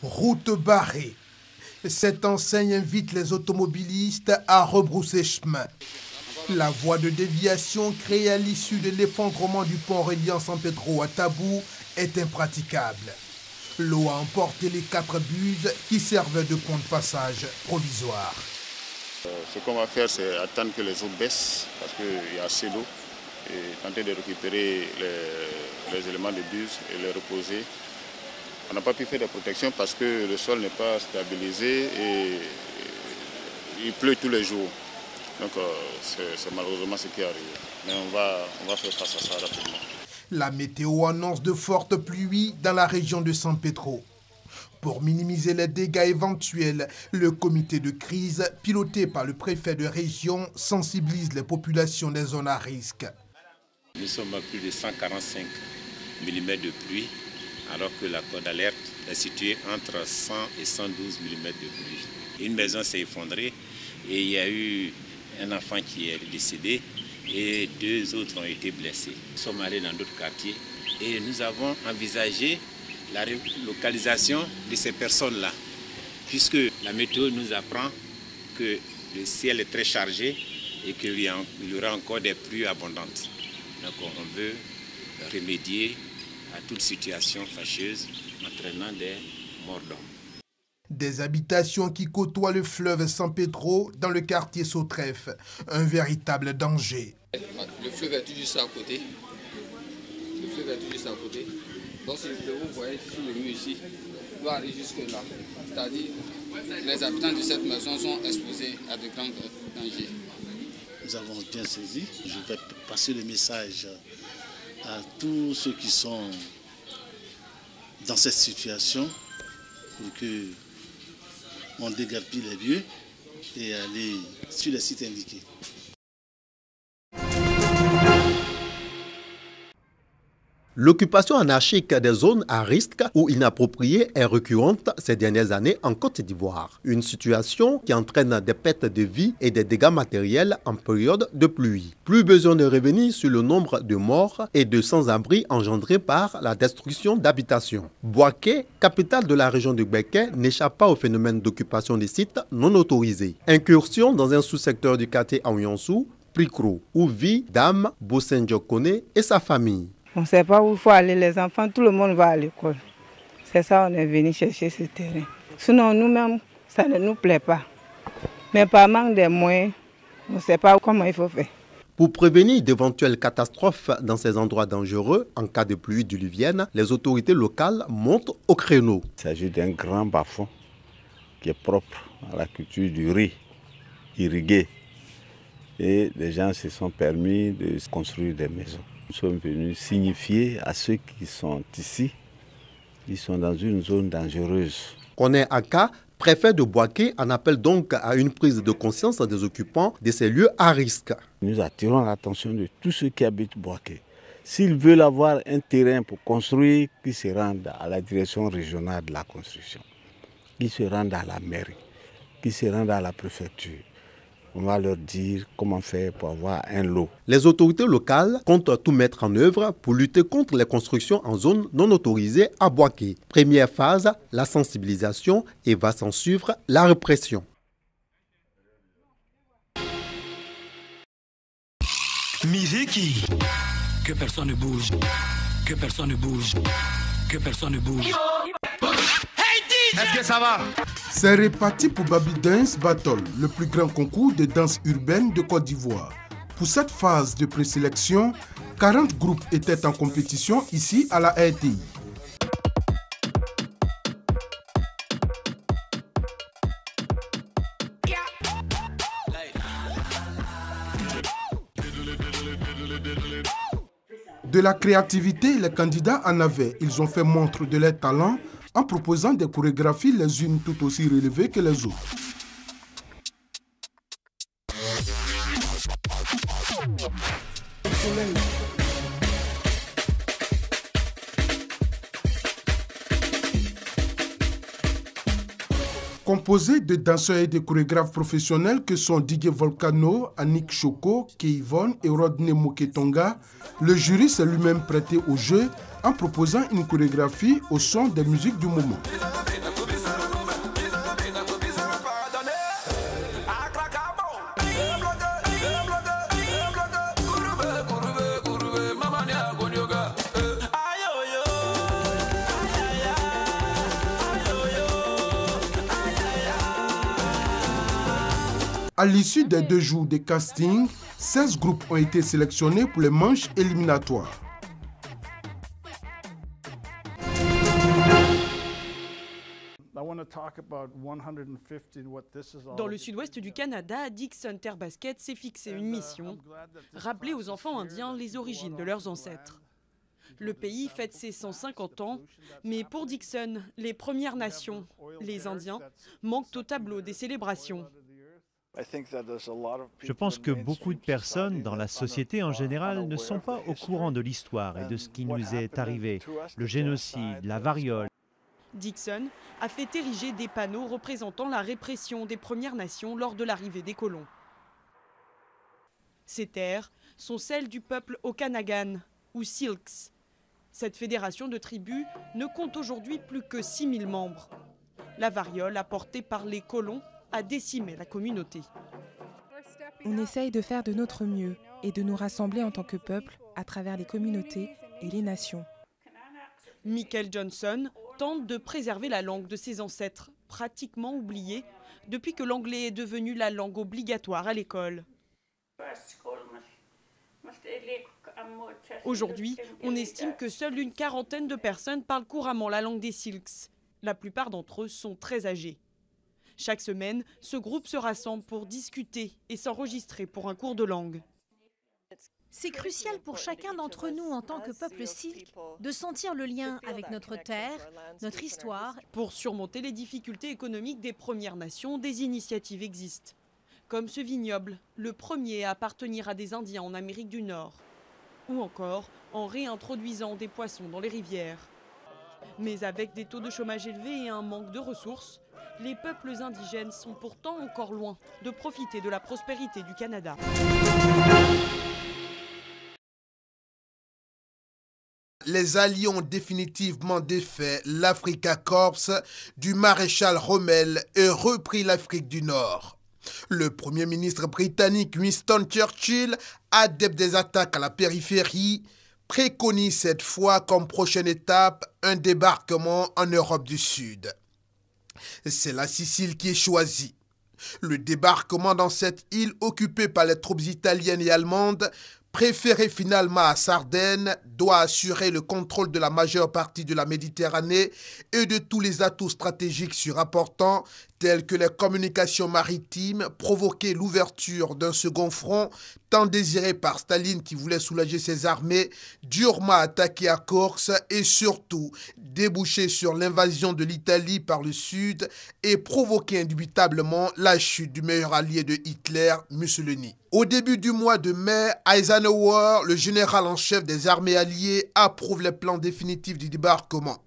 Route barrée. Cette enseigne invite les automobilistes à rebrousser chemin. La voie de déviation créée à l'issue de l'effondrement du pont reliant San Pedro à Tabou est impraticable. L'eau a emporté les 4 buses qui servaient de pont de passage provisoire. Ce qu'on va faire, c'est attendre que les eaux baissent parce qu'il y a assez d'eau et tenter de récupérer les éléments de bus et les reposer. On n'a pas pu faire de protection parce que le sol n'est pas stabilisé et il pleut tous les jours. Donc c'est malheureusement ce qui arrive. Mais on va faire face à ça rapidement. La météo annonce de fortes pluies dans la région de San Pedro. Pour minimiser les dégâts éventuels, le comité de crise, piloté par le préfet de région, sensibilise les populations des zones à risque. Nous sommes à plus de 145 mm de pluie, alors que la cote d'alerte est située entre 100 et 112 mm de pluie. Une maison s'est effondrée et il y a eu un enfant qui est décédé et 2 autres ont été blessés. Nous sommes allés dans d'autres quartiers et nous avons envisagé la relocalisation de ces personnes-là, puisque la météo nous apprend que le ciel est très chargé et qu'il y aura encore des pluies abondantes. Donc on veut remédier à toute situation fâcheuse entraînant des morts d'hommes. Des habitations qui côtoient le fleuve San Pedro dans le quartier Sautref, un véritable danger. Le fleuve est tout juste à côté. Donc si vous voyez tout le mur ici, il doit aller jusque là. C'est-à-dire les habitants de cette maison sont exposés à de grands dangers. Nous avons bien saisi. Je vais passer le message à tous ceux qui sont dans cette situation pour qu'on déguerpille les lieux et aller sur les sites indiqués. L'occupation anarchique des zones à risque ou inappropriées est récurrente ces dernières années en Côte d'Ivoire. Une situation qui entraîne des pertes de vie et des dégâts matériels en période de pluie. Plus besoin de revenir sur le nombre de morts et de sans-abri engendrés par la destruction d'habitations. Bouaké, capitale de la région de Béké, n'échappe pas au phénomène d'occupation des sites non autorisés. Incursion dans un sous-secteur du quartier Aouyansou, Prikro, où vit Dame Bosenjokone et sa famille. On ne sait pas où il faut aller, les enfants, tout le monde va à l'école. C'est ça, on est venu chercher ce terrain. Sinon, nous-mêmes, ça ne nous plaît pas. Mais par manque de moyens, on ne sait pas comment il faut faire. Pour prévenir d'éventuelles catastrophes dans ces endroits dangereux, en cas de pluie diluvienne, les autorités locales montent au créneau. Il s'agit d'un grand bas-fond qui est propre à la culture du riz irrigué. Et les gens se sont permis de construire des maisons. Nous sommes venus signifier à ceux qui sont ici, ils sont dans une zone dangereuse. Koné Aka, préfet de Bouaké, en appelle donc à une prise de conscience des occupants de ces lieux à risque. Nous attirons l'attention de tous ceux qui habitent Bouaké. S'ils veulent avoir un terrain pour construire, qu'ils se rendent à la direction régionale de la construction, qu'ils se rendent à la mairie, qu'ils se rendent à la préfecture. On va leur dire comment faire pour avoir un lot. Les autorités locales comptent tout mettre en œuvre pour lutter contre les constructions en zone non autorisée à Bouaké. Première phase, la sensibilisation, et va s'en suivre la répression. Mizeki. Que personne ne bouge. Que personne ne bouge. Que personne ne bouge. Est-ce que ça va? C'est reparti pour Baby Dance Battle, le plus grand concours de danse urbaine de Côte d'Ivoire. Pour cette phase de présélection, 40 groupes étaient en compétition ici à la RTI. De la créativité, les candidats en avaient. Ils ont fait montre de leur talent en proposant des chorégraphies les unes tout aussi relevées que les autres. Composé de danseurs et de chorégraphes professionnels que sont Didier Volcano, Annick Choco, Keivon et Rodney Moketonga, le jury s'est lui-même prêté au jeu en proposant une chorégraphie au son des musiques du moment. À l'issue des 2 jours de casting, 16 groupes ont été sélectionnés pour les manches éliminatoires. Dans le sud-ouest du Canada, Dixon Terre Basket s'est fixé une mission, rappeler aux enfants indiens les origines de leurs ancêtres. Le pays fête ses 150 ans, mais pour Dixon, les Premières Nations, les Indiens, manquent au tableau des célébrations. Je pense que beaucoup de personnes dans la société en général ne sont pas au courant de l'histoire et de ce qui nous est arrivé, le génocide, la variole. Dixon a fait ériger des panneaux représentant la répression des Premières Nations lors de l'arrivée des colons. Ces terres sont celles du peuple Okanagan, ou Syilx. Cette fédération de tribus ne compte aujourd'hui plus que 6000 membres. La variole apportée par les colons a décimé la communauté. On essaye de faire de notre mieux et de nous rassembler en tant que peuple à travers les communautés et les nations. Michael Johnson tente de préserver la langue de ses ancêtres, pratiquement oubliée depuis que l'anglais est devenu la langue obligatoire à l'école. Aujourd'hui, on estime que seule une quarantaine de personnes parlent couramment la langue des Syilx. La plupart d'entre eux sont très âgés. Chaque semaine, ce groupe se rassemble pour discuter et s'enregistrer pour un cours de langue. C'est crucial pour chacun d'entre nous en tant que peuple Syilx de sentir le lien avec notre terre, notre histoire. Pour surmonter les difficultés économiques des Premières Nations, des initiatives existent. Comme ce vignoble, le premier à appartenir à des Indiens en Amérique du Nord. Ou encore en réintroduisant des poissons dans les rivières. Mais avec des taux de chômage élevés et un manque de ressources, les peuples indigènes sont pourtant encore loin de profiter de la prospérité du Canada. Les Alliés ont définitivement défait l'Afrika Korps du maréchal Rommel et repris l'Afrique du Nord. Le Premier ministre britannique Winston Churchill, adepte des attaques à la périphérie, préconise cette fois comme prochaine étape un débarquement en Europe du Sud. C'est la Sicile qui est choisie. Le débarquement dans cette île occupée par les troupes italiennes et allemandes, préférée finalement à Sardaigne, doit assurer le contrôle de la majeure partie de la Méditerranée et de tous les atouts stratégiques surapportants tels que les communications maritimes, provoquer l'ouverture d'un second front tant désiré par Staline qui voulait soulager ses armées, durement attaqué à Corse et surtout déboucher sur l'invasion de l'Italie par le sud et provoquer indubitablement la chute du meilleur allié de Hitler, Mussolini. Au début du mois de mai, Eisenhower, le général en chef des armées alliées, approuve les plans définitifs du débarquement.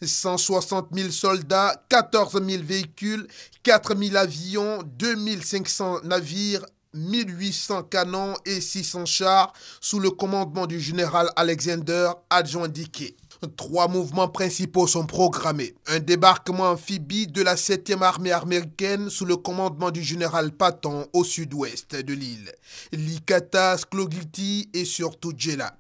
160 000 soldats, 14 000 véhicules, 4 000 avions, 2 500 navires, 1 800 canons et 600 chars sous le commandement du général Alexander, adjoint Dickey. 3 mouvements principaux sont programmés. Un débarquement amphibie de la 7e armée américaine sous le commandement du général Patton au sud-ouest de l'île. Licata, Sklogliti et surtout Gela.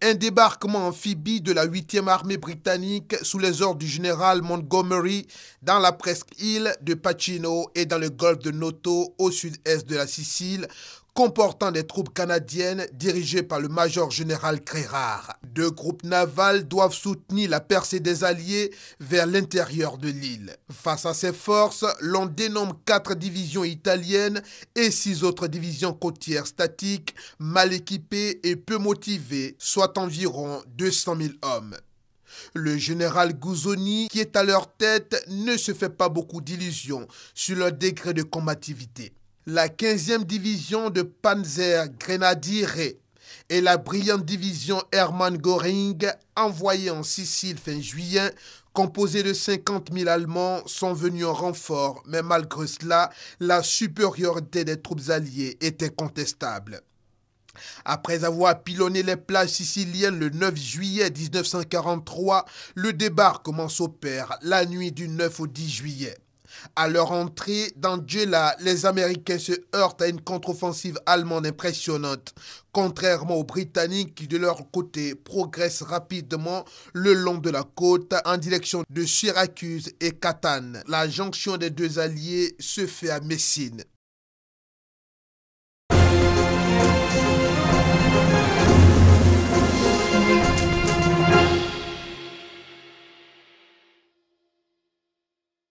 Un débarquement amphibie de la 8e armée britannique sous les ordres du général Montgomery dans la presqu'île de Pacino et dans le golfe de Noto au sud-est de la Sicile, comportant des troupes canadiennes dirigées par le major général Crérard. 2 groupes navals doivent soutenir la percée des Alliés vers l'intérieur de l'île. Face à ces forces, l'on dénombre 4 divisions italiennes et 6 autres divisions côtières statiques, mal équipées et peu motivées, soit environ 200 000 hommes. Le général Guzzoni, qui est à leur tête, ne se fait pas beaucoup d'illusions sur leur degré de combativité. La 15e division de Panzer Grenadiere et la brillante division Hermann Göring, envoyée en Sicile fin juillet, composée de 50 000 Allemands, sont venus en renfort, mais malgré cela, la supériorité des troupes alliées est incontestable. Après avoir pilonné les plages siciliennes le 9 juillet 1943, le débarquement s'opère la nuit du 9 au 10 juillet. À leur entrée dans Gela, les Américains se heurtent à une contre-offensive allemande impressionnante, contrairement aux Britanniques qui, de leur côté, progressent rapidement le long de la côte en direction de Syracuse et Catane. La jonction des 2 alliés se fait à Messine.